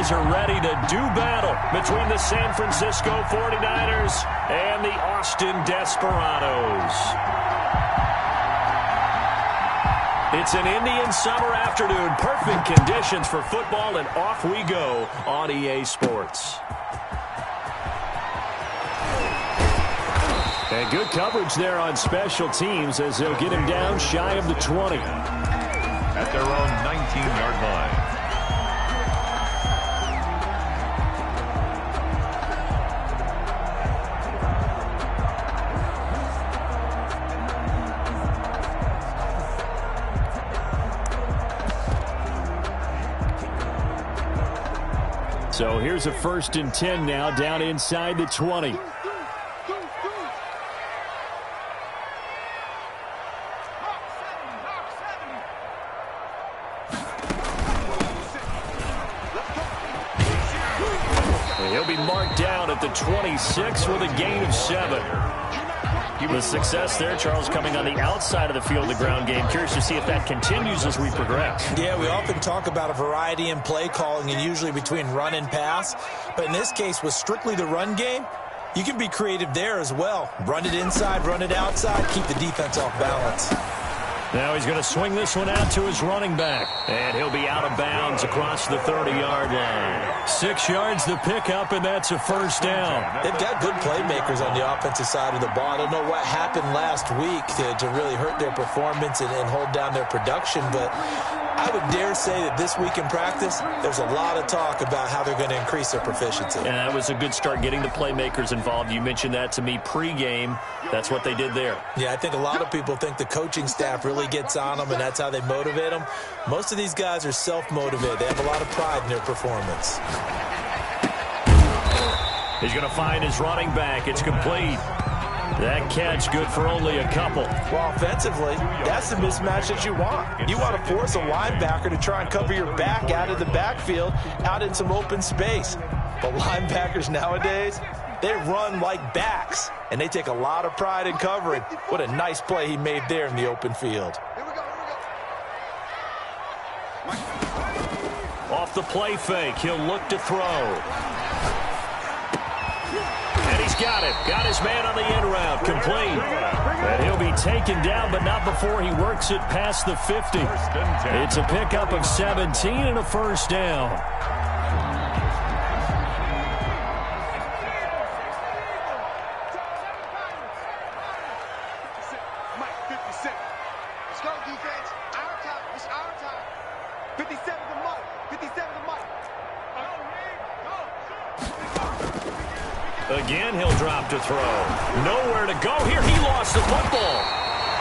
guys are ready to do battle between the San Francisco 49ers and the Austin Desperados. It's an Indian summer afternoon. Perfect conditions for football, and off we go on EA Sports. And good coverage there on special teams as they'll get him down shy of the 20. At their own 19-yard line. So here's a 1st and 10 now, down inside the 20. He'll be marked down at the 26 with a gain of 7. The success there, Charles, coming on the outside of the field, the ground game. Curious to see if that continues as we progress. Yeah, we often talk about a variety in play calling and usually between run and pass. But in this case, with strictly the run game, you can be creative there as well. Run it inside, run it outside, keep the defense off balance. Now he's going to swing this one out to his running back. And he'll be out of bounds across the 30-yard line. 6 yards the pickup, and that's a 1st down. They've got good playmakers on the offensive side of the ball. I don't know what happened last week to really hurt their performance and hold down their production, but I would dare say that this week in practice, there's a lot of talk about how they're going to increase their proficiency. And that was a good start, getting the playmakers involved. You mentioned that to me pregame. That's what they did there. Yeah, I think a lot of people think the coaching staff really gets on them, and that's how they motivate them. Most of these guys are self-motivated. They have a lot of pride in their performance. He's going to find his running back. It's complete. That catch good for only a couple. Well, offensively, that's the mismatch that you want. You want to force a linebacker to try and cover your back out of the backfield, out in some open space. But linebackers nowadays, they run like backs, and they take a lot of pride in covering. What a nice play he made there in the open field. Off the play fake, he'll look to throw. And he's got it. Got his man on the end route. Complete. And he'll be taken down, but not before he works it past the 50. It's a pickup of 17 and a 1st down. Again, he'll drop to throw. Nowhere to go here. He lost the football.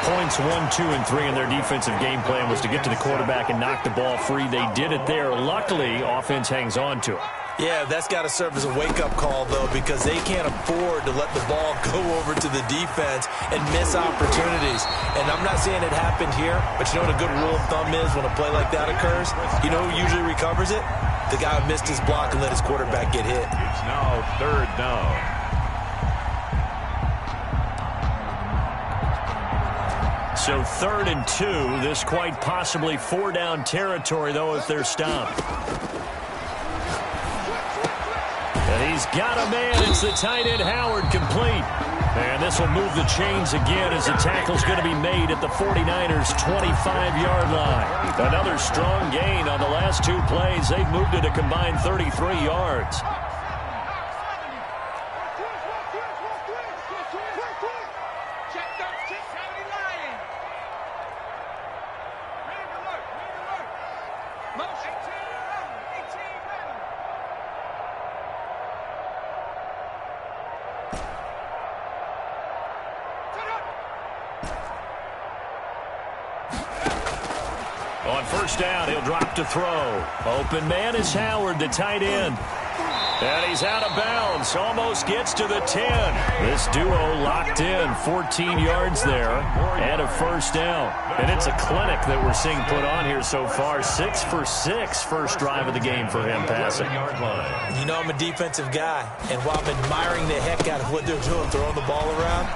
Points 1, 2, and 3 in their defensive game plan was to get to the quarterback and knock the ball free. They did it there. Luckily, offense hangs on to it. Yeah, that's got to serve as a wake-up call, though, because they can't afford to let the ball go over to the defense and miss opportunities. And I'm not saying it happened here, but you know what a good rule of thumb is when a play like that occurs? You know who usually recovers it? The guy who missed his block and let his quarterback get hit. It's now 3rd down. So 3rd and 2. This quite possibly 4-down territory, though, if they're stopped. And he's got a man. It's the tight end, Howard, complete. And this will move the chains again as the tackle's going to be made at the 49ers' 25-yard line. Another strong gain on the last 2 plays. They've moved it a combined 33 yards. On 1st down, he'll drop to throw. Open man is Howard, the tight end. And he's out of bounds. Almost gets to the 10. This duo locked in. 14 yards there and a first down. And it's a clinic that we're seeing put on here so far. 6 for 6 first drive of the game for him passing. You know I'm a defensive guy. And while I'm admiring the heck out of what they're doing, throwing the ball around,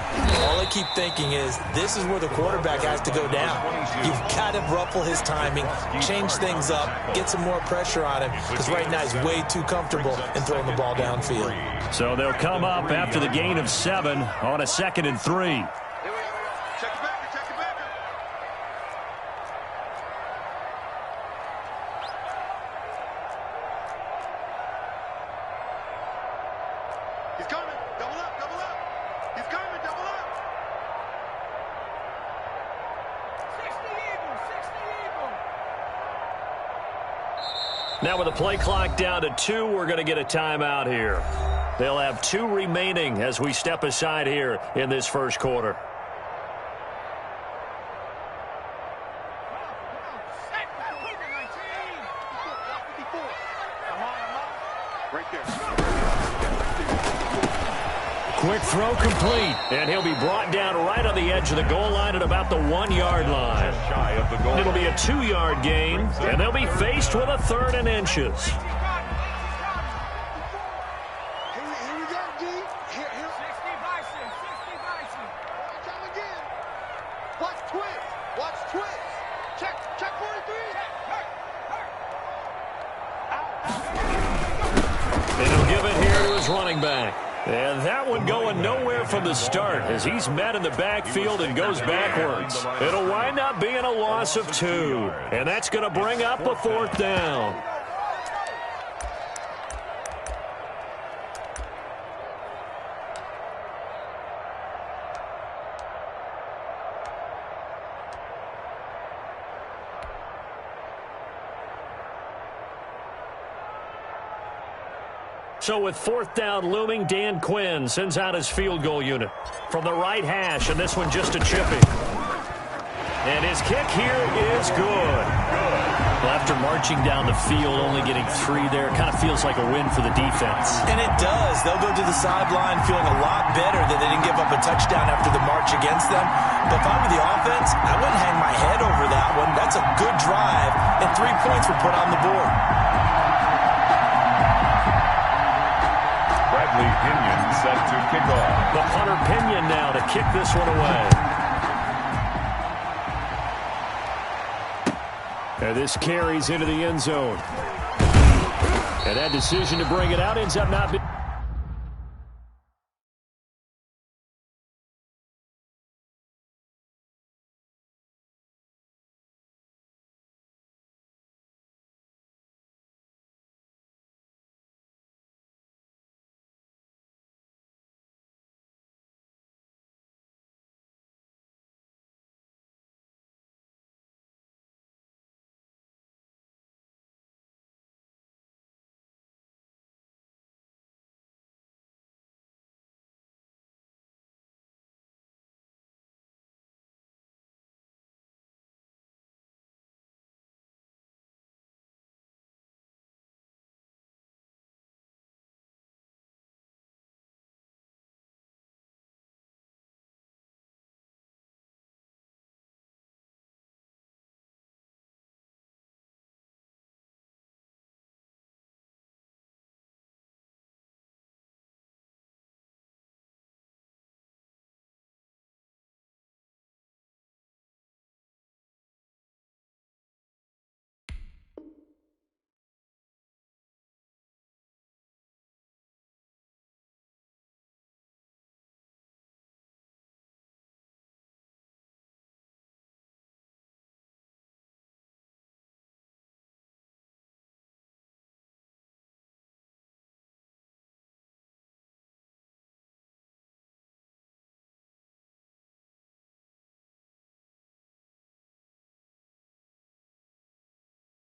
all I keep thinking is this is where the quarterback has to go down. You've got to ruffle his timing, change things up, get some more pressure on him, because right now he's way too comfortable in throwing the ball downfield. So they'll come up after the gain of 7 on a 2nd and 3. He's coming. Double up, double up. He's coming, double up. 60 Eagles, 60 Eagles. Now with the play clock down to 2, we're going to get a timeout here. They'll have 2 remaining as we step aside here in this first quarter. Quick throw complete, and he'll be brought down right on the edge of the goal line at about the 1-yard line. It'll be a 2-yard gain, and they'll be faced with a 3rd and inches. Here we go, D. Here. 60 Bison, 60 Bison. Come again. Watch twist. Watch twist. Check 43. And he'll give it here to his running back. And that one going nowhere from the start as he's met in the backfield and goes backwards. It'll wind up being a loss of 2. And that's going to bring up a 4th down. So with 4th down looming, Dan Quinn sends out his field goal unit from the right hash, and this one just a chipping. And his kick here is good. Well, after marching down the field, only getting 3 there, kind of feels like a win for the defense. And it does. They'll go to the sideline feeling a lot better that they didn't give up a touchdown after the march against them. But if I were the offense, I wouldn't hang my head over that one. That's a good drive, and 3 points were put on the board. Pinion set to kick off. The punter Pinion now to kick this one away. And this carries into the end zone. And that decision to bring it out ends up not being...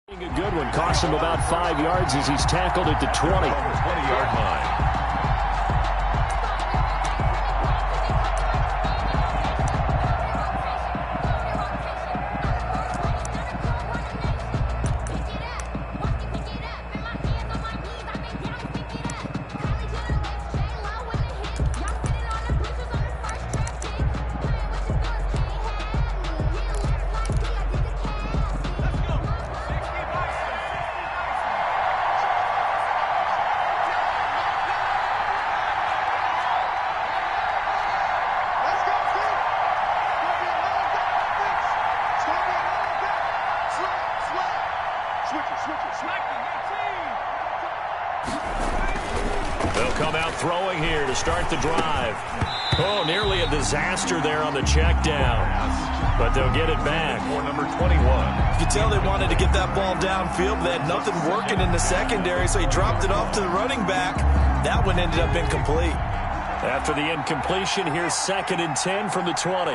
A good one. Cost him about 5 yards as he's tackled at the 20. 20-yard line. They'll come out throwing here to start the drive. Oh, nearly a disaster there on the check down. But they'll get it back. For number 21. You can tell they wanted to get that ball downfield, but they had nothing working in the secondary, so he dropped it off to the running back. That one ended up incomplete. After the incompletion, here's 2nd and 10 from the 20.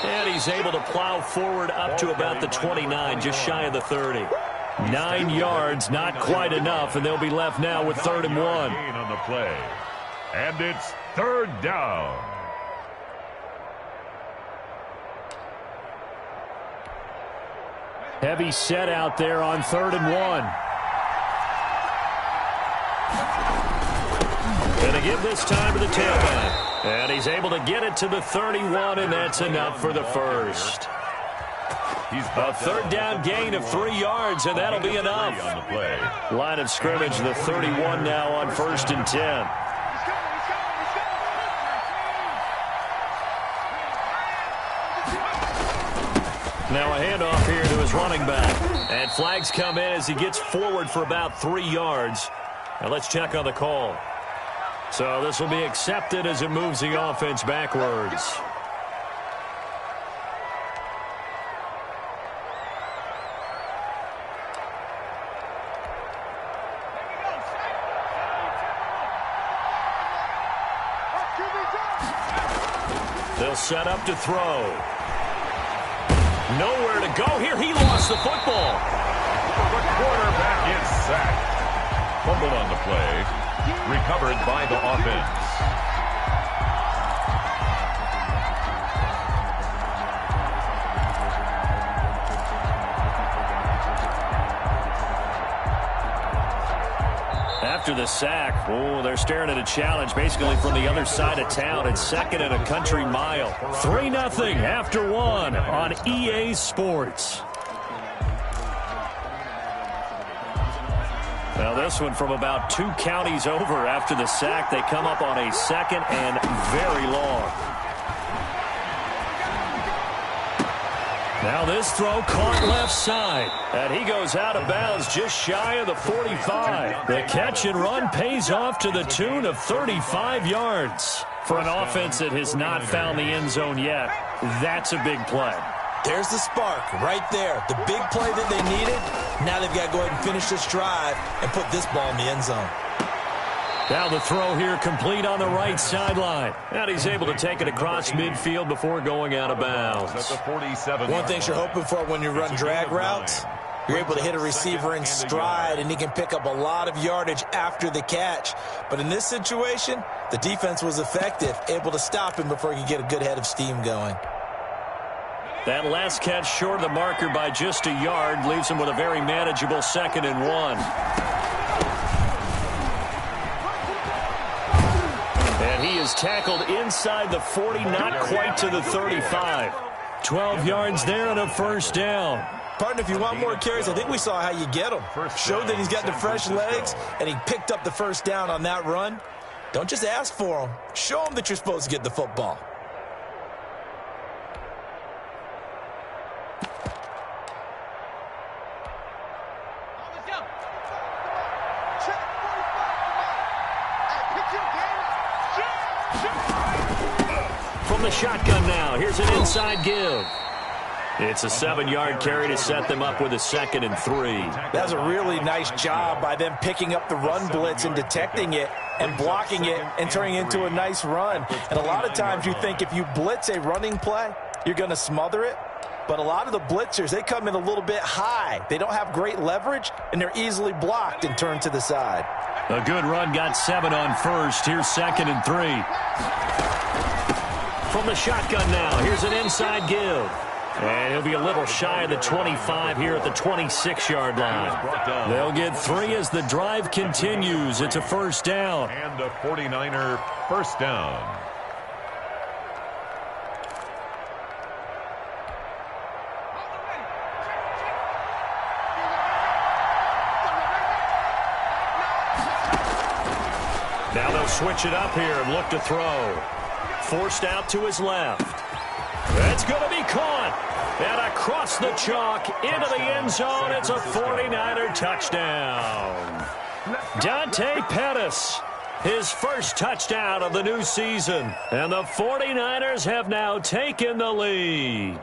And he's able to plow forward up to about the 29, just shy of the 30. 9 yards, not quite enough, and they'll be left now with 3rd and 1. Gain on the play. And it's 3rd down. Heavy set out there on 3rd and 1. Gonna give this time to the tailback. And he's able to get it to the 31, and that's enough for the first. A 3rd down gain of 3 yards, and that'll be enough. Line of scrimmage, the 31 now on 1st and 10. Now a handoff here to his running back. And flags come in as he gets forward for about 3 yards. Now let's check on the call. So this will be accepted as it moves the offense backwards. They'll set up to throw. Nowhere to go here. He lost the football. The quarterback is sacked. Fumbled on the play. Recovered by the offense. After the sack, oh, they're staring at a challenge basically from the other side of town. It's 2nd and a country mile. 3-0 after 1 on EA Sports. Now this one from about 2 counties over after the sack. They come up on a 2nd and very long. Now this throw caught left side. And he goes out of bounds just shy of the 45. The catch and run pays off to the tune of 35 yards. For an offense that has not found the end zone yet, that's a big play. There's the spark right there. The big play that they needed. Now they've got to go ahead and finish this drive and put this ball in the end zone. Now the throw here complete on the right sideline. And he's able to take it across midfield before going out of bounds. One thing you're hoping for when you run drag routes, you're able to hit a receiver in stride, and he can pick up a lot of yardage after the catch. But in this situation, the defense was effective, able to stop him before he could get a good head of steam going. That last catch short of the marker by just a yard leaves him with a very manageable 2nd and 1. And he is tackled inside the 40, not quite to the 35. 12 yards there and a 1st down. Partner, if you want more carries, I think we saw how you get him. Showed that he's got the fresh legs, and he picked up the 1st down on that run. Don't just ask for him. Show him that you're supposed to get the football. From the shotgun now, here's an inside give. It's a 7-yard carry to set them up with a 2nd and 3. That's a really nice job by them picking up the run blitz and detecting it and blocking it and turning it into a nice run. And a lot of times you think if you blitz a running play, you're going to smother it. But a lot of the blitzers, they come in a little bit high. They don't have great leverage, and they're easily blocked and turned to the side. A good run, got 7 on 1st. Here's 2nd and 3. From the shotgun now, here's an inside give. And he'll be a little shy of the 25 here at the 26-yard line. They'll get 3 as the drive continues. It's a 1st down. And a 49er 1st down. Now they'll switch it up here and look to throw. Forced out to his left. That's going to be caught. And across the chalk into the end zone, it's a 49er touchdown. Dante Pettis, his first touchdown of the new season. And the 49ers have now taken the lead.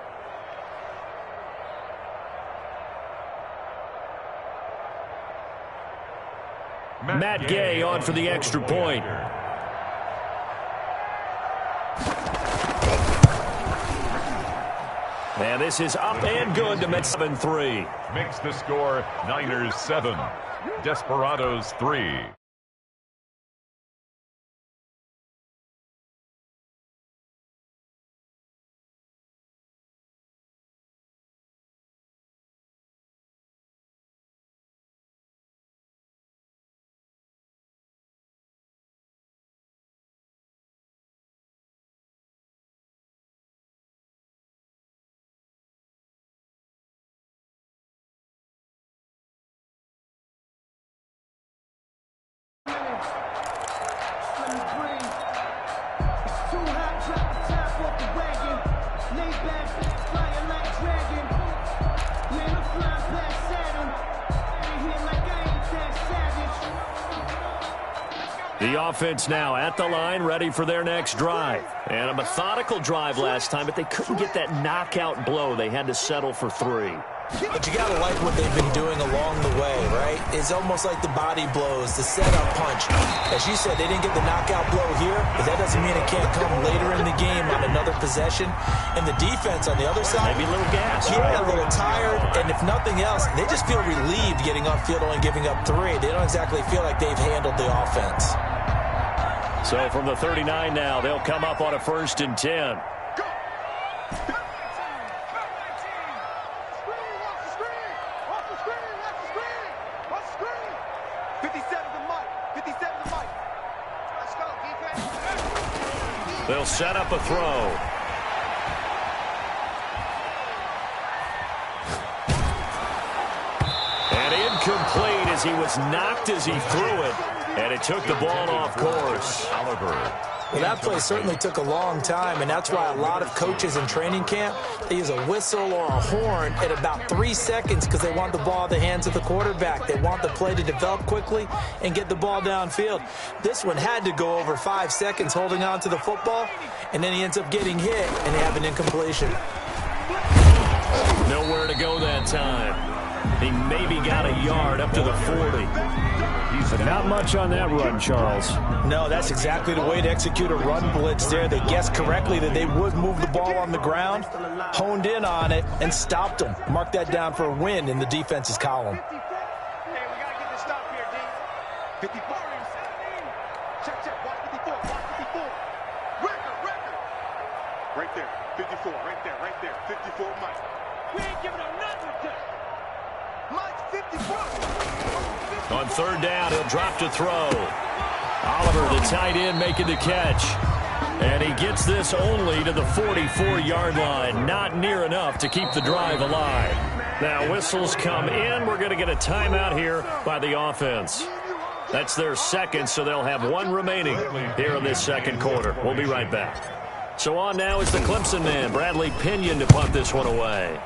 Matt Gay on for the extra point. And this is up and good to make 7-3. Makes the score Niners 7, Desperados 3. The offense now at the line, ready for their next drive. And a methodical drive last time, but they couldn't get that knockout blow. They had to settle for 3. But you got to like what they've been doing along the way, right? It's almost like the body blows, the setup punch. As you said, they didn't get the knockout blow here, but that doesn't mean it can't come later in the game on another possession. And the defense on the other side, maybe a little gas. Yeah, a little tired. And if nothing else, they just feel relieved getting upfield only giving up 3. They don't exactly feel like they've handled the offense. So from the 39 now, they'll come up on a 1st and 10. They'll set up a throw. And incomplete as he was knocked as he threw it. And it took the ball off course. Well, that play certainly took a long time, and that's why a lot of coaches in training camp, they use a whistle or a horn at about 3 seconds because they want the ball in the hands of the quarterback. They want the play to develop quickly and get the ball downfield. This one had to go over 5 seconds holding on to the football, and then he ends up getting hit, and they have an incompletion. Nowhere to go that time. He maybe got a yard up to the 40. But not much on that run, Charles. No, that's exactly the way to execute a run blitz there. They guessed correctly that they would move the ball on the ground, honed in on it, and stopped them. Mark that down for a win in the defense's column. Hey, we got to get this stop here, D. 54. Check. Watch 54. Watch 54. Record. Right there. 54. Right there. 54, Mike. We ain't giving up nothing with that. Mike's 54. On 3rd down, he'll drop to throw. Oliver, the tight end, making the catch. And he gets this only to the 44-yard line. Not near enough to keep the drive alive. Now, whistles come in. We're going to get a timeout here by the offense. That's their second, so they'll have 1 remaining here in this second quarter. We'll be right back. So on now is the Clemson man, Bradley Pinion, to punt this one away.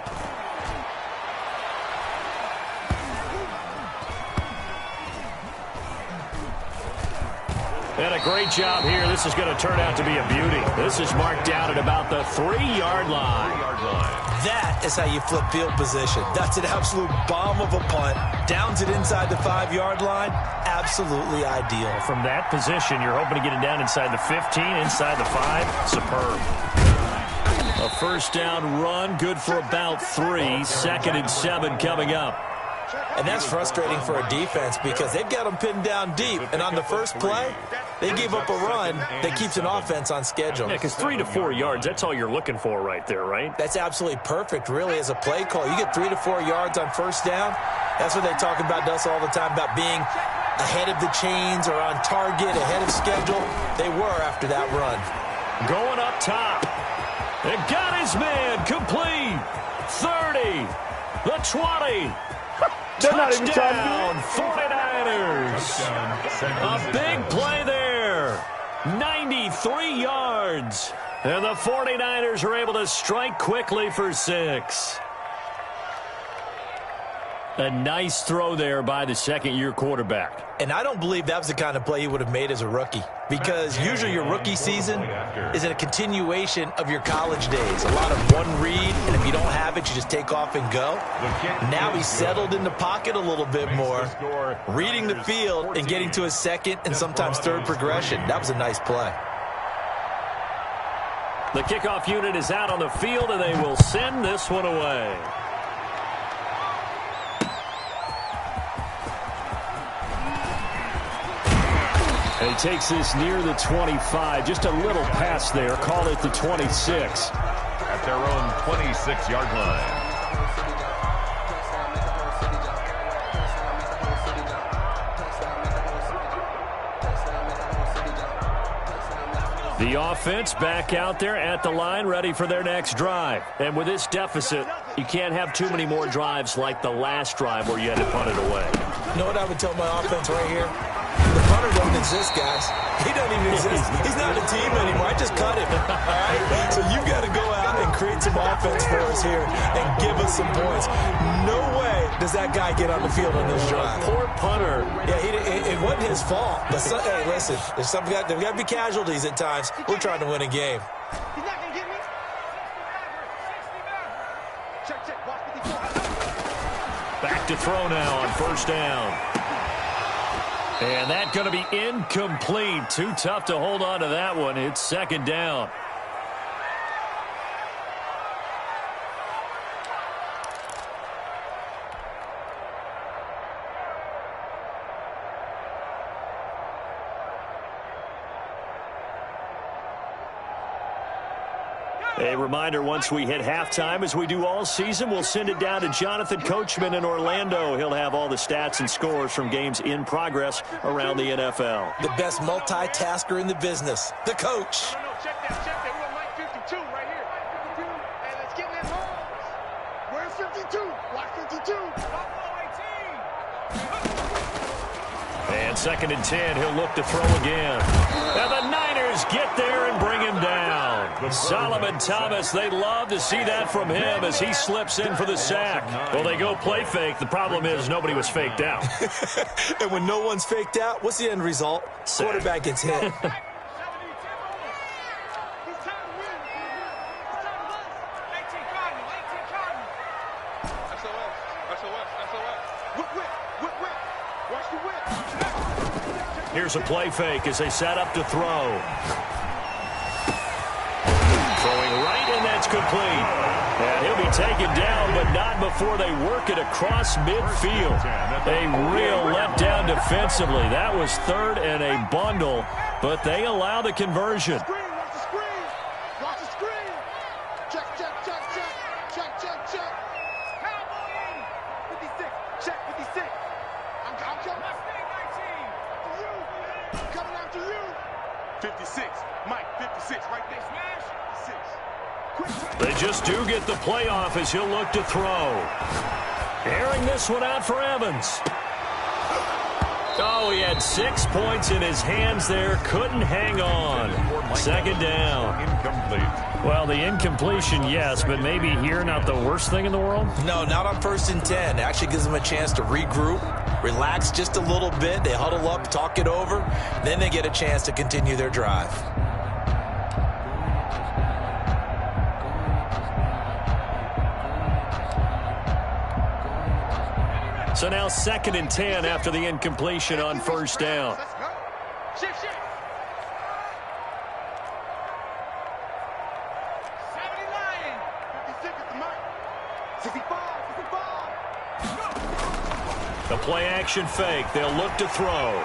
And a great job here. This is going to turn out to be a beauty. This is marked out at about the 3-yard line. That is how you flip field position. That's an absolute bomb of a punt. Downs it inside the 5-yard line. Absolutely ideal. From that position, you're hoping to get it down inside the 15, inside the 5. Superb. A 1st down run, good for about 3. 2nd and 7 coming up. And that's frustrating for a defense because they've got them pinned down deep. And on the first play, they give up a run that keeps an offense on schedule. Yeah, because 3 to 4 yards, that's all you're looking for right there, right? That's absolutely perfect, really, as a play call. You get 3 to 4 yards on 1st down. That's what they talk about to us all the time, about being ahead of the chains or on target, ahead of schedule. They were after that run. Going up top. And got his man complete. 30. The 20. Touchdown, 49ers. A big play there. 93 yards. And the 49ers are able to strike quickly for 6. A nice throw there by the second-year quarterback. And I don't believe that was the kind of play he would have made as a rookie, because usually your rookie season is a continuation of your college days. A lot of one read, and if you don't have it, you just take off and go. Now he's settled in the pocket a little bit more, reading the field and getting to his second and sometimes third progression. That was a nice play. The kickoff unit is out on the field, and they will send this one away. And he takes this near the 25. Just a little pass there. Call it the 26. At their own 26-yard line. The offense back out there at the line, ready for their next drive. And with this deficit, you can't have too many more drives like the last drive where you had to punt it away. You know what I would tell my offense right here? The punter doesn't exist, guys. He doesn't even exist. He's not a team anymore. I just cut him. All right? So you got to go out and create some offense for us here and give us some points. No way does that guy get on the field on this drive. Poor punter. Yeah, it wasn't his fault. But hey, listen, there's got to be casualties at times. We're trying to win a game. He's not going to get me. Check, check. Watch 54. Back to throw now on first down. And that's going to be incomplete. Too tough to hold on to that one. It's second down. A reminder, once we hit halftime, as we do all season, we'll send it down to Jonathan Coachman in Orlando. He'll have all the stats and scores from games in progress around the NFL. The best multitasker in the business, the coach. No, check that, check that. We're on Mike 52 right here. 52. Hey, let's get in that hole. Where's 52? Watch 52. And second and 10, he'll look to throw again. And the Niners get there and bring him down. Solomon Thomas, they love to see that from him as he slips in for the sack. Well, they go play fake. The problem is nobody was faked out. And when no one's faked out, what's the end result? Quarterback gets hit. Here's a play fake as they set up to throw. Throwing right, and that's complete. And he'll be taken down, but not before they work it across midfield. A real letdown defensively. That was third and a bundle, but they allow the conversion. Watch the screen. Watch the screen. Check, check, check, check. Check, check, check. Cowboy. 56. Check 56. I'm coming. Mustang 19. To you. Coming after you. 56. Mike, 56 right there. Smash. 56. They just do get the playoff as he'll look to throw. Airing this one out for Evans. Oh, he had 6 points in his hands there. Couldn't hang on. Second down. Incomplete. Well, the incompletion, yes, but maybe here not the worst thing in the world? No, not on 1st and 10. It actually gives them a chance to regroup, relax just a little bit. They huddle up, talk it over. Then they get a chance to continue their drive. So now second and 10 after the incompletion on first down. Let's go. Shift, shift. 70 Lion. 56 is the mark. 65, 65. The play action fake. They'll look to throw.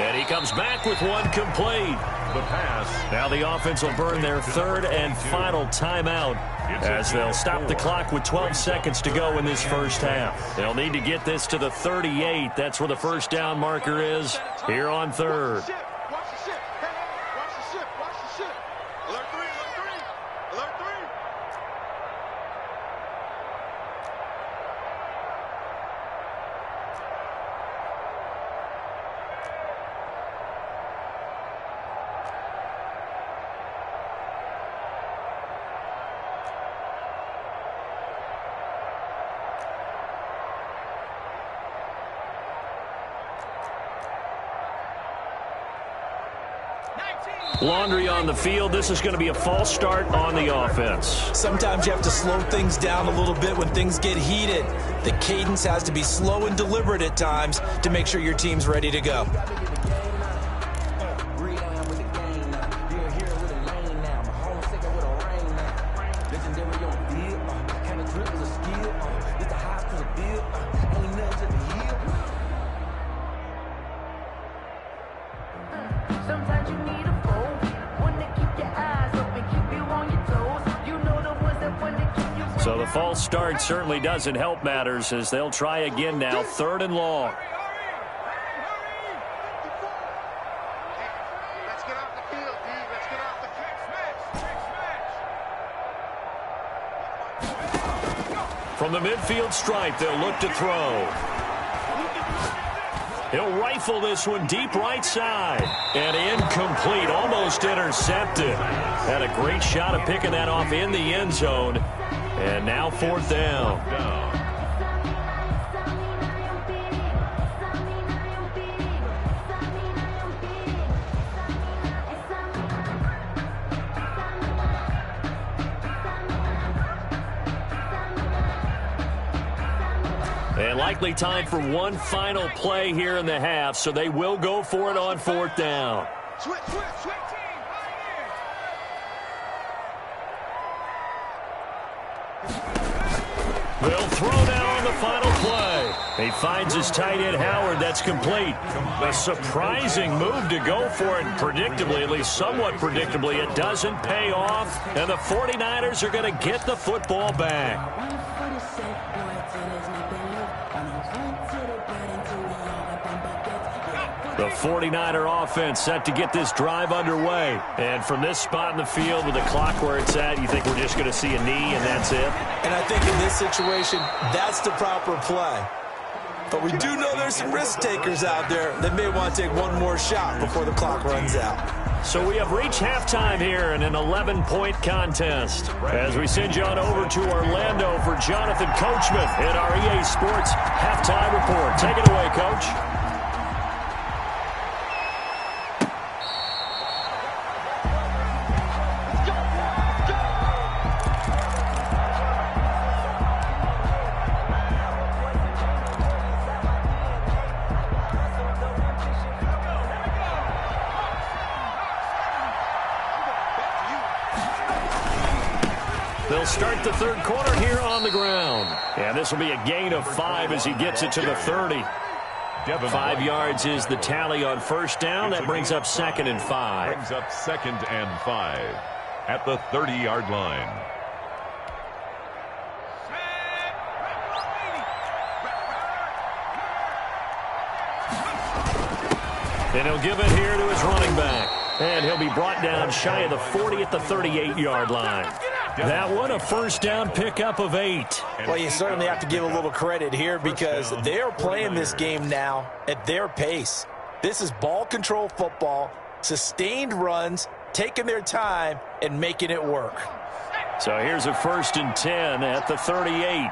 And he comes back with one complete. The pass. Now the offense will burn their third and final timeout as they'll stop the clock with 12 seconds to go in this first half. They'll need to get this to the 38. That's where the first down marker is here on third. Watch the ship. Watch the ship. Hey, watch the ship. Watch the ship. Alert 3, alert 3. Alert 3. Laundry on the field. This is going to be a false start on the offense. Sometimes you have to slow things down a little bit when things get heated. The cadence has to be slow and deliberate at times to make sure your team's ready to go. So the false start certainly doesn't help matters as they'll try again now, 3rd and long. Let's get off the field, D. Let's get off the field. From the midfield stripe, they'll look to throw. He'll rifle this one deep right side. And incomplete, almost intercepted. Had a great shot of picking that off in the end zone. And now 4th down. And likely time for one final play here in the half, so they will go for it on 4th down. Switch team. They'll throw now on the final play. He finds his tight end, Howard. That's complete. A surprising move to go for it. Predictably, at least somewhat predictably, it doesn't pay off. And the 49ers are going to get the football back. The 49er offense set to get this drive underway. And from this spot in the field with the clock where it's at, you think we're just going to see a knee and that's it? And I think in this situation, that's the proper play. But we do know there's some risk takers out there that may want to take one more shot before the clock runs out. So we have reached halftime here in an 11-point contest. As we send you on over to Orlando for Jonathan Coachman in our EA Sports Halftime Report. Take it away, Coach. They'll start the 3rd quarter here on the ground. And this will be a gain of 5 as he gets it to the 30. 5 yards is the tally on 1st down. That brings up 2nd and 5. Brings up 2nd and 5 at the 30-yard line. And he'll give it here to his running back. And he'll be brought down shy of the 40 at the 38-yard line. That one, a 1st down pickup of 8. Well, you certainly have to give a little credit here because they are playing this game now at their pace. This is ball control football, sustained runs, taking their time, and making it work. So here's a 1st and 10 at the 38.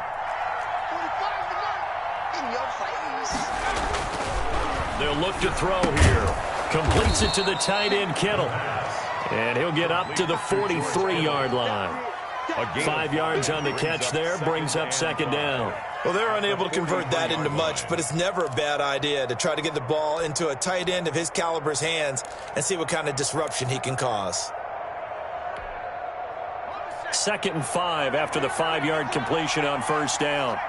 They'll look to throw here. Completes it to the tight end, Kittle. And he'll get up to the 43-yard line. 5 yards on the catch there, brings up 2nd down. Well, they're unable to convert that into much, but it's never a bad idea to try to get the ball into a tight end of his caliber's hands and see what kind of disruption he can cause. 2nd and 5 after the 5-yard completion on 1st down.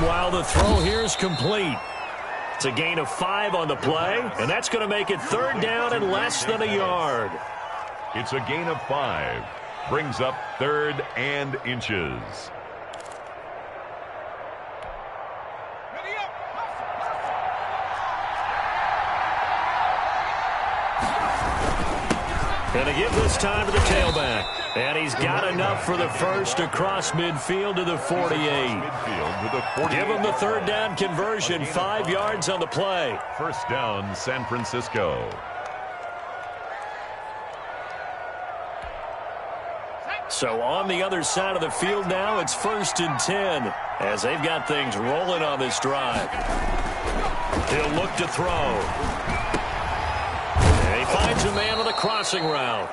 Meanwhile, the throw here is complete. It's a gain of 5 on the play, and that's going to make it 3rd down and less than a yard. It's a gain of 5. Brings up 3rd and inches. Going to give this time to the tailback. And he's got enough for the first across midfield to the 48. Give him the 3rd down conversion, 5 yards on the play. 1st down, San Francisco. So on the other side of the field now, it's 1st and 10 as they've got things rolling on this drive. He'll look to throw. And he finds a man with a crossing route.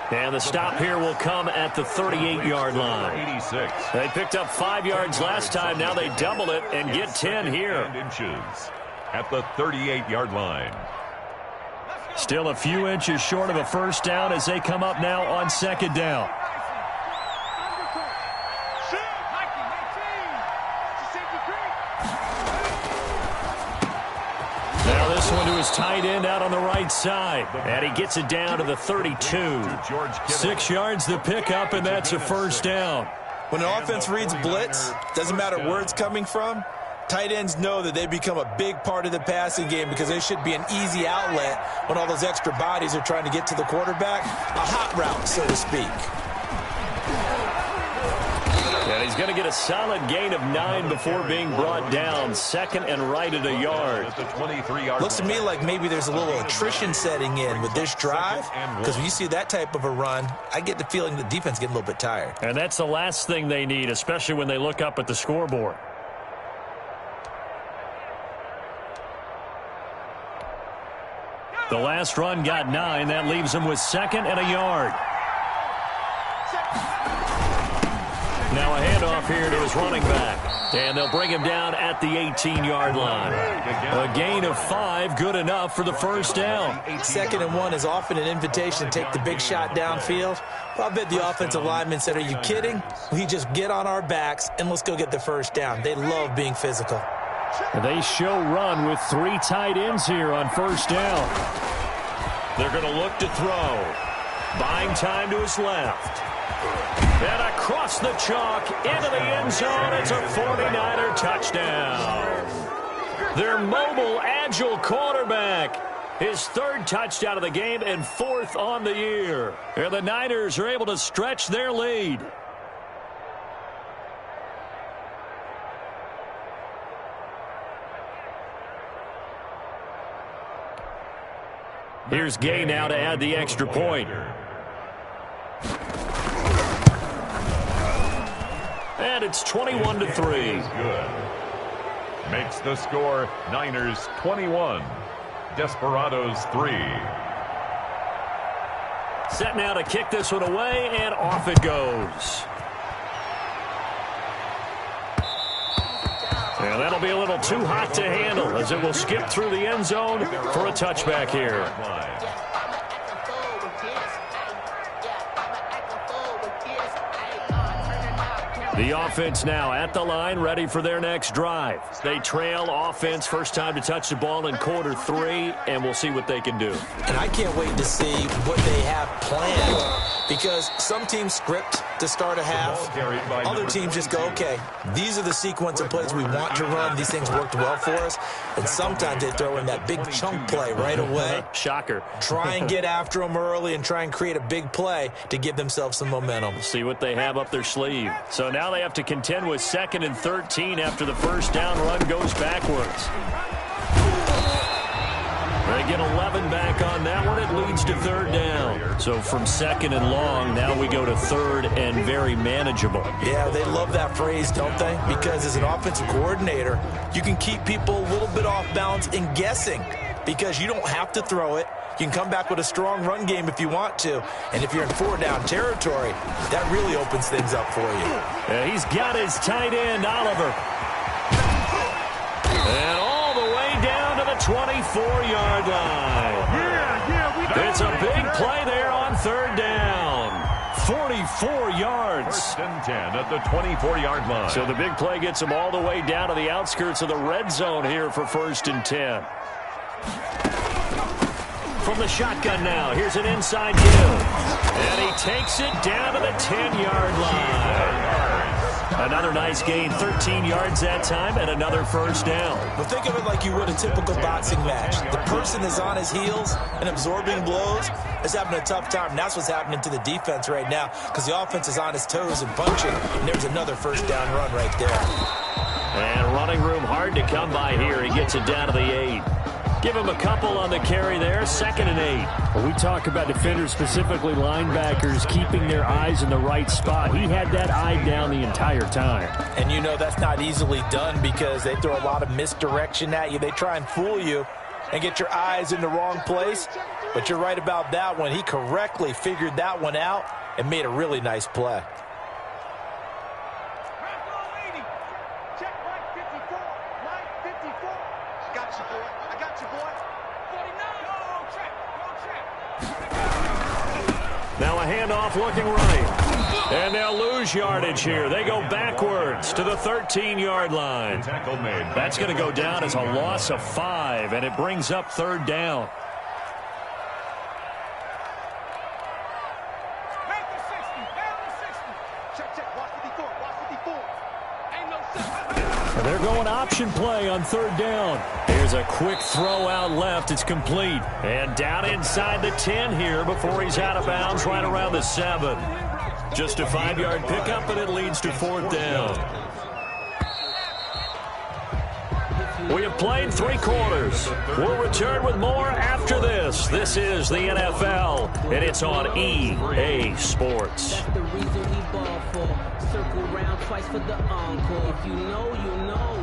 And the stop here will come at the 38-yard line. 86. They picked up 5 yards last time. Now they double it and get 10 here. Inches at the 38-yard line. Still a few inches short of a first down as they come up now on 2nd down. Now this one to his tight end out on the right side. And he gets it down to the 32. 6 yards the pickup, and that's a first down. When an offense reads blitz, doesn't matter where it's coming from, tight ends know that they become a big part of the passing game because they should be an easy outlet when all those extra bodies are trying to get to the quarterback. A hot route, so to speak. And he's going to get a solid gain of 9 before being brought down. 2nd and right at a yard. Looks to me like maybe there's a little attrition setting in with this drive, because when you see that type of a run, I get the feeling the defense getting a little bit tired. And that's the last thing they need, especially when they look up at the scoreboard. The last run got 9. That leaves him with 2nd and a yard. Now a handoff here to his running back. And they'll bring him down at the 18-yard line. A gain of 5, good enough for the first down. 2nd and 1 is often an invitation to take the big shot downfield. Well, I bet the offensive lineman said, are you kidding? We just get on our backs and let's go get the first down. They love being physical. They show run with 3 tight ends here on first down. They're going to look to throw. Buying time to his left. And across the chalk into the end zone. It's a 49er touchdown. Their mobile, agile quarterback. His 3rd touchdown of the game and 4th on the year. And the Niners are able to stretch their lead. Here's Gay now to add the extra point. And it's 21-3. Good. Makes the score Niners 21, Desperados 3. Set now to kick this one away, and off it goes. And that'll be a little too hot to handle as it will skip through the end zone for a touchback here. The offense now at the line, ready for their next drive. They trail offense, first time to touch the ball in quarter 3, and we'll see what they can do. And I can't wait to see what they have planned, because some teams script to start a half. Other teams just go, okay, these are the sequence of plays we want to run. These things worked well for us. And sometimes they throw in that big chunk play right away. Shocker. Try and get after them early and try and create a big play to give themselves some momentum. See what they have up their sleeve. So now they have to contend with 2nd and 13 after the first down run goes backwards. They get 11 back on that one. It leads to 3rd down. So from 2nd and long, now we go to 3rd and very manageable. Yeah, they love that phrase, don't they? Because as an offensive coordinator, you can keep people a little bit off balance and guessing, because you don't have to throw it. You can come back with a strong run game if you want to. And if you're in 4-down territory, that really opens things up for you. Yeah, he's got his tight end, Oliver. And all the way down to the 24-yard line. It's a big play there on 3rd down. 44 yards. 1st and 10 at the 24-yard line. So the big play gets him all the way down to the outskirts of the red zone here for 1st and 10. From the shotgun now, here's an inside give. And he takes it down to the 10-yard line. Another nice gain, 13 yards that time, and another first down. Well, think of it like you would a typical boxing match. The person is on his heels and absorbing blows is having a tough time. And that's what's happening to the defense right now, because the offense is on his toes and punching. And there's another first down run right there. And running room hard to come by here. He gets it down to the 8. Give him a couple on the carry there, 2nd and 8. When we talk about defenders, specifically linebackers, keeping their eyes in the right spot, he had that eye down the entire time. And you know that's not easily done because they throw a lot of misdirection at you. They try and fool you and get your eyes in the wrong place. But you're right about that one. He correctly figured that one out and made a really nice play. Now a handoff looking right. And they'll lose yardage here. They go backwards to the 13-yard line. That's going to go down as a loss of 5, and it brings up 3rd down. They're going option play on 3rd down. Here's a quick throw out left. It's complete. And down inside the 10 here before he's out of bounds right around the 7. Just a 5-yard pickup, and it leads to 4th down. We have played 3 quarters. We'll return with more after this. This is the NFL, and it's on EA Sports. That's the reason he ball for. Circle round twice for the encore. If you know, you know.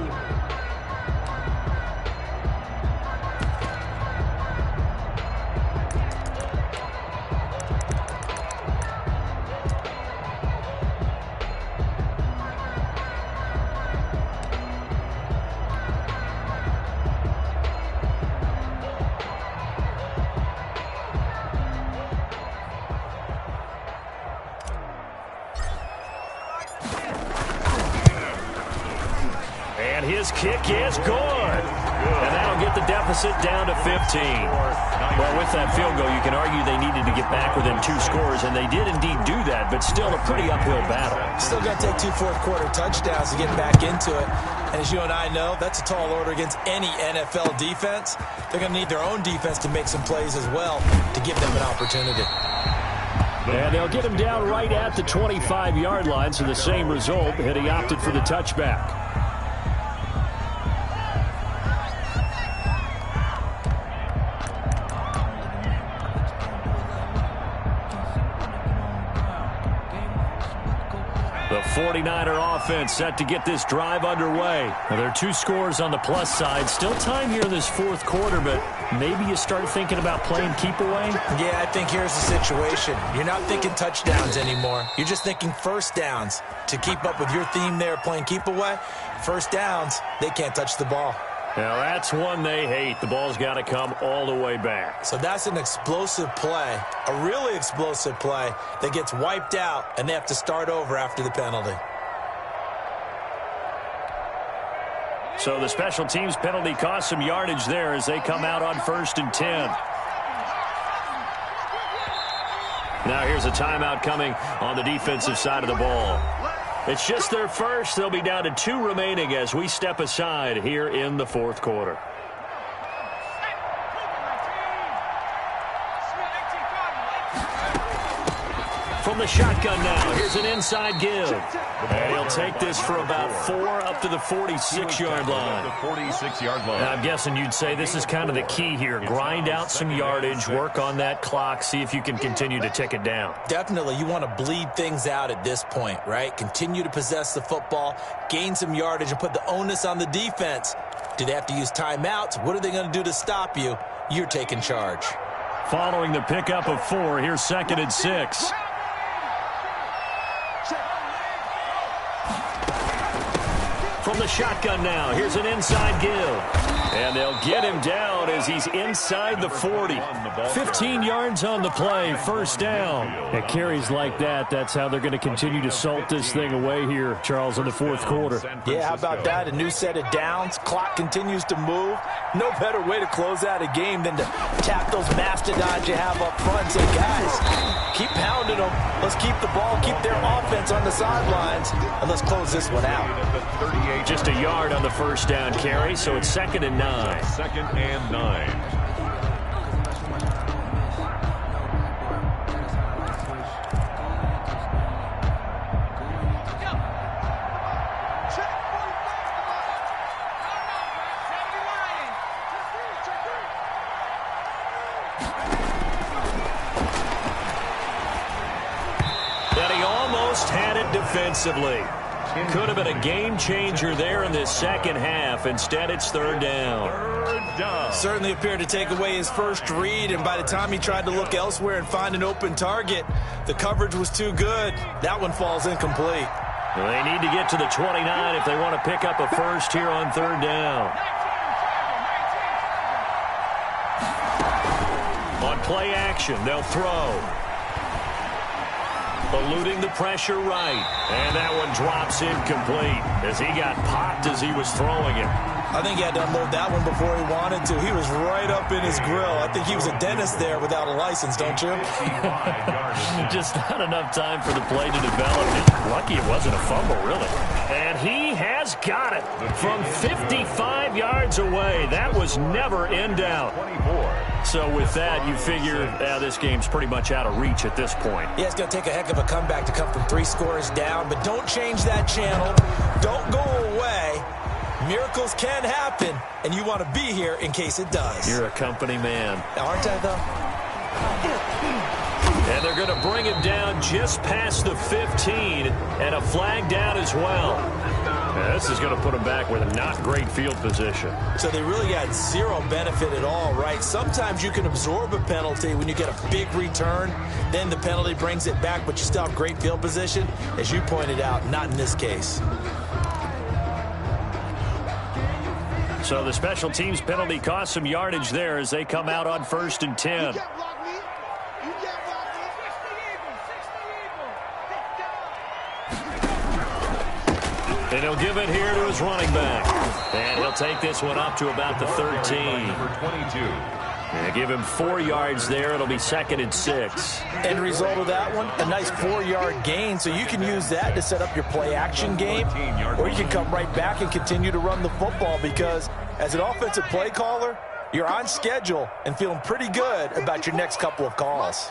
His kick is good. And that'll get the deficit down to 15. Well, with that field goal, you can argue they needed to get back within 2 scores, and they did indeed do that, but still a pretty uphill battle. Still going to take 2 fourth-quarter touchdowns to get back into it. And as you and I know, that's a tall order against any NFL defense. They're going to need their own defense to make some plays as well to give them an opportunity. And they'll get him down right at the 25-yard line, so the same result, and he opted for the touchback. The 49er offense set to get this drive underway. Now, there are 2 scores on the plus side. Still time here in this 4th quarter, but maybe you start thinking about playing keep away? Yeah, I think here's the situation. You're not thinking touchdowns anymore. You're just thinking first downs. To keep up with your theme there, playing keep away, first downs, they can't touch the ball. Now, that's one they hate. The ball's got to come all the way back. So that's an explosive play, a really explosive play that gets wiped out, and they have to start over after the penalty. So the special teams penalty cost some yardage there as they come out on 1st and 10. Now here's a timeout coming on the defensive side of the ball. It's just their first. They'll be down to 2 remaining as we step aside here in the 4th quarter. From the shotgun now, here's an inside give. And he'll take this for about 4 up to the 46-yard line. Now, I'm guessing you'd say this is kind of the key here. Grind out some yardage, work on that clock, see if you can continue to tick it down. Definitely, you want to bleed things out at this point, right? Continue to possess the football, gain some yardage, and put the onus on the defense. Do they have to use timeouts? What are they going to do to stop you? You're taking charge. Following the pickup of 4, here's 2nd and 6. From the shotgun now, here's an inside give. And they'll get him down as he's inside the 40. 15 yards on the play, first down. At carries like that, that's how they're going to continue to salt this thing away here, Charles, in the 4th quarter. Yeah, how about that? A new set of downs. Clock continues to move. No better way to close out a game than to tap those mastodons you have up front and say, guys, keep pounding them. Let's keep the ball, keep their offense on the sidelines, and let's close this one out. Just a yard on the first down carry, so it's 2nd and 9. 2nd and 9. good defensively. Could have been a game changer there in this second half. Instead, it's third down. Certainly appeared to take away his first read, and by the time he tried to look elsewhere and find an open target, the coverage was too good. That one falls incomplete. They need to get to the 29 if they want to pick up a first here on third down. On play action, they'll throw. Eluding the pressure right. And that one drops incomplete as he got popped as he was throwing it. I think he had to unload that one before he wanted to. He was right up in his grill. I think he was a dentist there without a license, don't you? Just not enough time for the play to develop. Lucky it wasn't a fumble, really. And he has got it from 55 yards away. That was never in doubt. So with that, you figure this game's pretty much out of reach at this point. Yeah, it's going to take a heck of a comeback to come from 3 scores down, but don't change that channel. Don't go away. Miracles can happen, and you want to be here in case it does. You're a company man. Aren't I, though? And they're going to bring him down just past the 15, and a flag down as well. Now, this is going to put him back with a not great field position. So they really got zero benefit at all, right? Sometimes you can absorb a penalty when you get a big return. Then the penalty brings it back, but you still have great field position. As you pointed out, not in this case. So the special teams penalty cost some yardage there as they come out on 1st and 10. And he'll give it here to his running back. And he'll take this one up to about the 13. And give him 4 yards there. It'll be 2nd and 6. End result of that one, a nice 4-yard gain. So you can use that to set up your play-action game, or you can come right back and continue to run the football because as an offensive play caller, you're on schedule and feeling pretty good about your next couple of calls.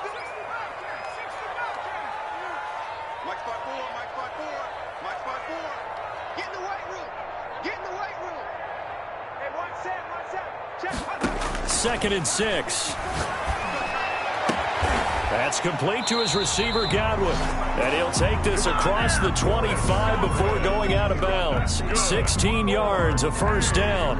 Second and 6. That's complete to his receiver, Godwin. And he'll take this across the 25 before going out of bounds. 16 yards, a first down.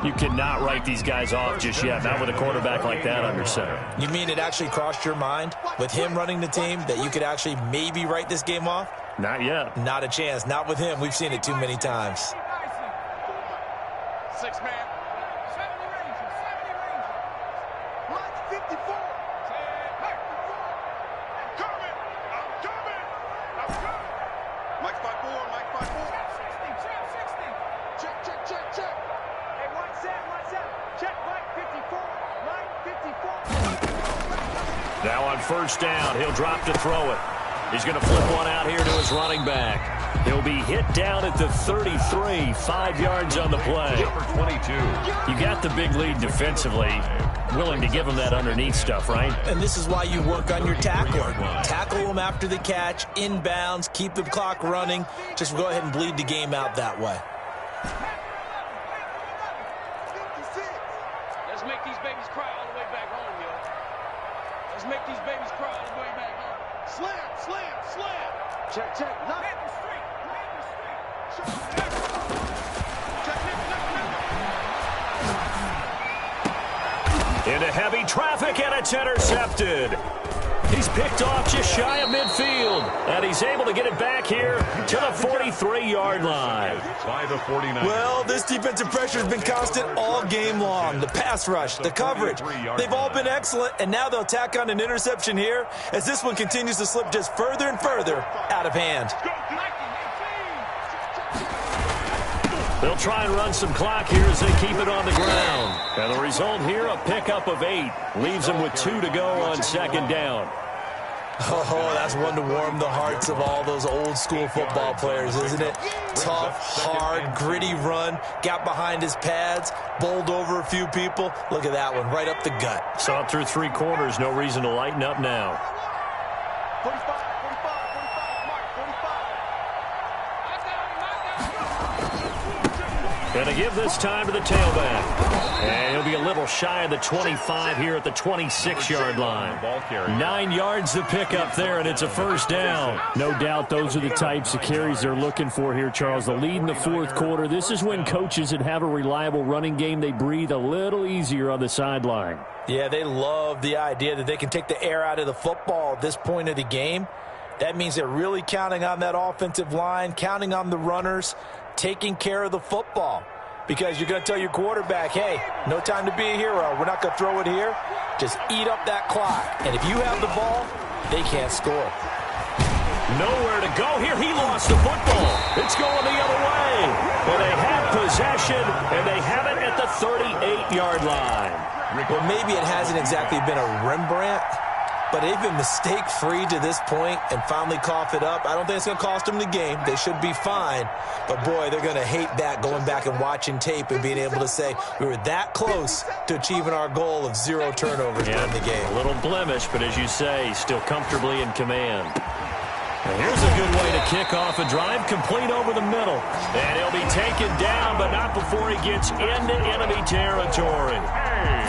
You cannot write these guys off just yet, not with a quarterback like that under center. You mean it actually crossed your mind with him running the team that you could actually maybe write this game off? Not yet. Not a chance. Not with him. We've seen it too many times. 6-man. 70 Rangers. 70 Rangers. Watch 54. I'm coming. I'm coming. I'm coming. Mike 5-4. Mike 5-4. Trap 60. Trap 60. Check, check, check, check. Hey, what's that? What's that? Check Mike 54. Mike 54. Now on first down, he'll drop to throw it. He's going to flip one out here to his running back. He'll be hit down at the 33, 5 yards on the play. You got the big lead defensively. Willing to give him that underneath stuff, right? And this is why you work on your tackler. Tackle him after the catch, inbounds, keep the clock running. Just go ahead and bleed the game out that way. Let's make these babies cry all the way back home, yo. Let's make these babies cry all the way back home. Slam, slam, slam. Check, check. Not in the street. Not in the street. Check, check, Into heavy traffic, and it's intercepted. He's picked off just shy of midfield, and he's able to get it back here to the 43-yard line. By the 49. Well, this defensive pressure has been constant all game long. The pass rush, the coverage, they've all been excellent, and now they'll tack on an interception here as this one continues to slip just further and further out of hand. They'll try and run some clock here as they keep it on the ground. And the result here, a pickup of 8. Leaves them with 2 to go on second down. Oh, that's one to warm the hearts of all those old school football players, isn't it? Tough, hard, gritty run. Got behind his pads, bowled over a few people. Look at that one, right up the gut. Saw it through 3 quarters. No reason to lighten up now. 45, 45, 45, Mark, 45. And to give this time to the tailback. And he'll be a little shy of the 25 here at the 26-yard line. 9 yards to pick up there, and it's a first down. No doubt those are the types of carries they're looking for here, Charles. The lead in the fourth quarter. This is when coaches that have a reliable running game, they breathe a little easier on the sideline. Yeah, they love the idea that they can take the air out of the football at this point of the game. That means they're really counting on that offensive line, counting on the runners, taking care of the football. Because you're going to tell your quarterback, hey, no time to be a hero. We're not going to throw it here. Just eat up that clock. And if you have the ball, they can't score. Nowhere to go here. He lost the football. It's going the other way. Well, they have possession, and they have it at the 38-yard line. Well, maybe it hasn't exactly been a Rembrandt, but they've been mistake-free to this point and finally cough it up. I don't think it's going to cost them the game. They should be fine. But, boy, they're going to hate that, going back and watching tape and being able to say we were that close to achieving our goal of 0 turnovers during the game. A little blemish, but as you say, still comfortably in command. And here's a good way to kick off a drive, complete over the middle. And he'll be taken down, but not before he gets into enemy territory.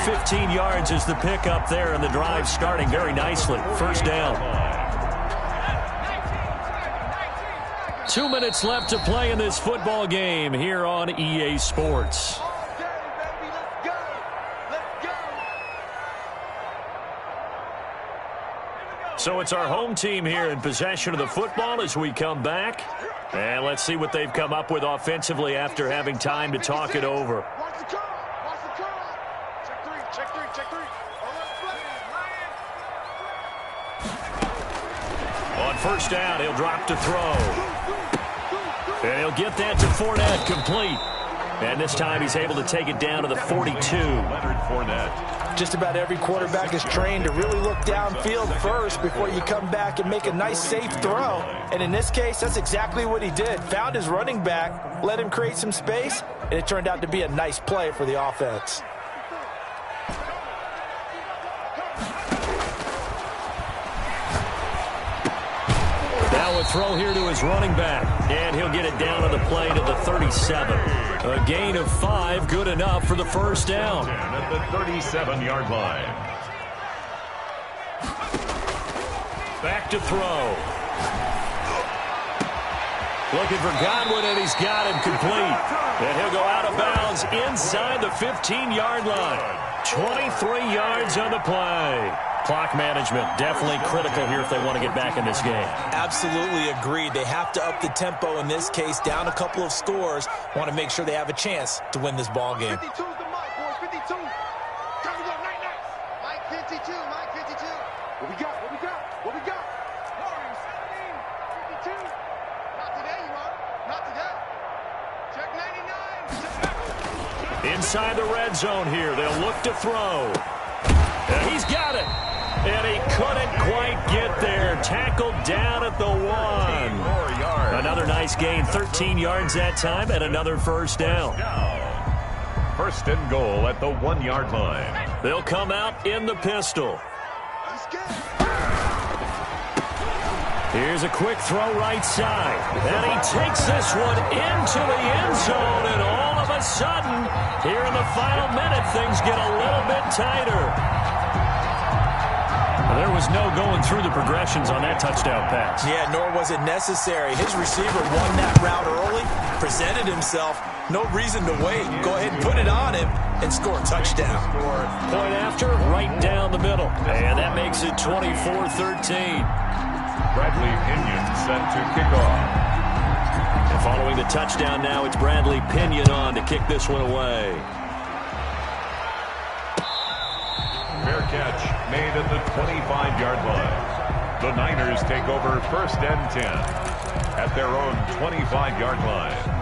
15 yards is the pickup there, and the drive starting very nicely. First down. 2 minutes left to play in this football game here on EA Sports. So it's our home team here in possession of the football as we come back. And let's see what they've come up with offensively after having time to talk it over. Watch the curl. Watch the curl. Check three. Check three. Check three. On first down, he'll drop to throw. And he'll get that to Fournette, complete. And this time he's able to take it down to the 42. Leonard Fournette. Just about every quarterback is trained to really look downfield first before you come back and make a nice, safe throw. And in this case, that's exactly what he did. Found his running back, let him create some space, and it turned out to be a nice play for the offense. Now a throw here to his running back, and he'll get it down on the play to the 37. A gain of 5, good enough for the first down. At the 37-yard line. Back to throw. Looking for Godwin, and he's got him complete. And he'll go out of bounds inside the 15-yard line. 23 yards on the play. Clock management definitely critical here if they want to get back in this game. Absolutely agreed. They have to up the tempo in this case, down a couple of scores. Want to make sure they have a chance to win this ball game. 52's the mic, boys. 52. Time to go. Night, night. Mike 52. Mike 52. What we got? What we got? What we got? Warrior 17. 52. Not today, you are. Not today. Check 99. Inside the red zone here. They'll look to throw. And he's got it. And he couldn't quite get there. Tackled down at the 1. Another nice gain. 13 yards that time and another first down. First and goal at the 1-yard line. They'll come out in the pistol. Here's a quick throw right side. And he takes this one into the end zone. And all of a sudden, here in the final minute, things get a little bit tighter. There was no going through the progressions on that touchdown pass. Yeah, nor was it necessary. His receiver won that route early, presented himself. No reason to wait. Go ahead and put it on him and score a touchdown. Point after, right down the middle. And that makes it 24-13. Bradley Pinion set to kick off. And following the touchdown now, it's Bradley Pinion on to kick this one away. Fair catch made at the 25-yard line. The Niners take over first and 10 at their own 25-yard line.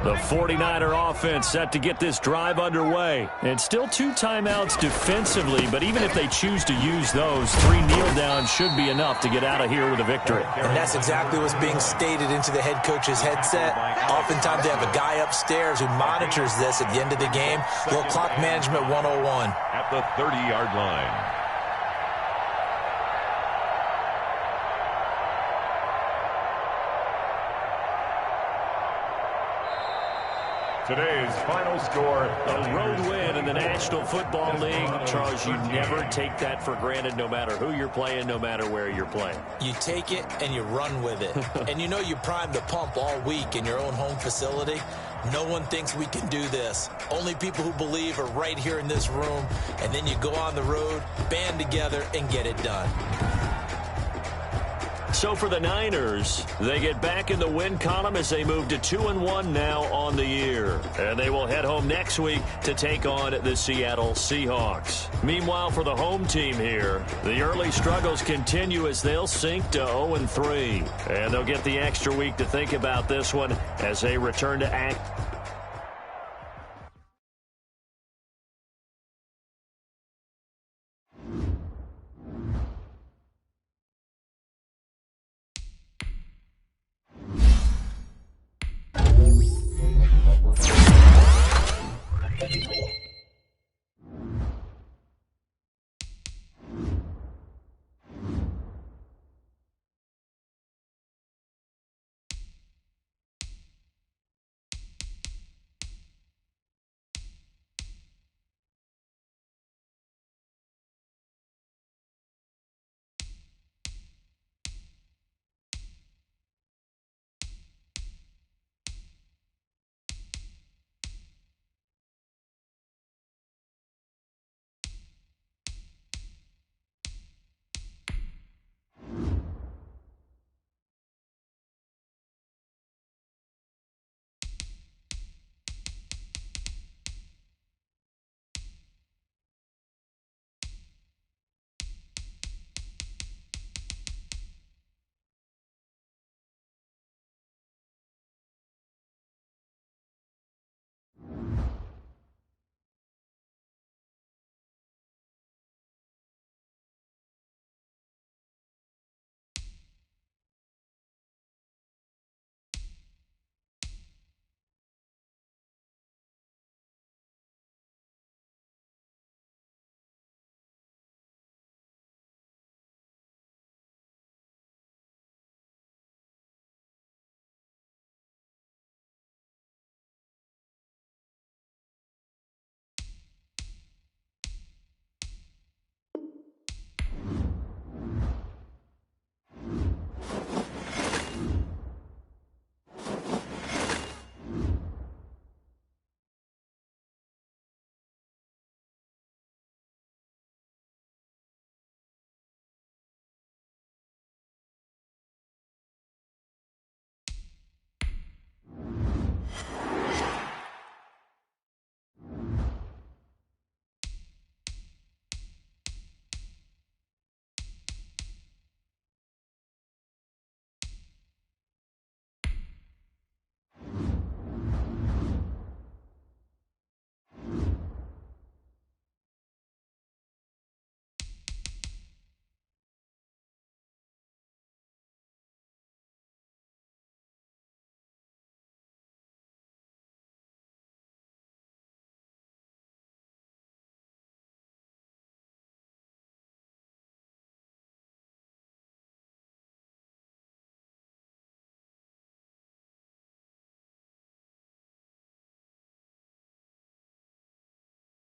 The 49er offense set to get this drive underway. And still 2 timeouts defensively, but even if they choose to use those, 3 kneel downs should be enough to get out of here with a victory. And that's exactly what's being stated into the head coach's headset. Oftentimes they have a guy upstairs who monitors this at the end of the game. Little clock management 101. At the 30-yard line. Today's final score. A road win in the National Football League. Charles, you never take that for granted no matter who you're playing, no matter where you're playing. You take it and you run with it. And you know you primed the pump all week in your own home facility. No one thinks we can do this. Only people who believe are right here in this room. And then you go on the road, band together, and get it done. So for the Niners, they get back in the win column as they move to 2-1 now on the year. And they will head home next week to take on the Seattle Seahawks. Meanwhile, for the home team here, the early struggles continue as they'll sink to 0-3. And they'll get the extra week to think about this one as they return to act.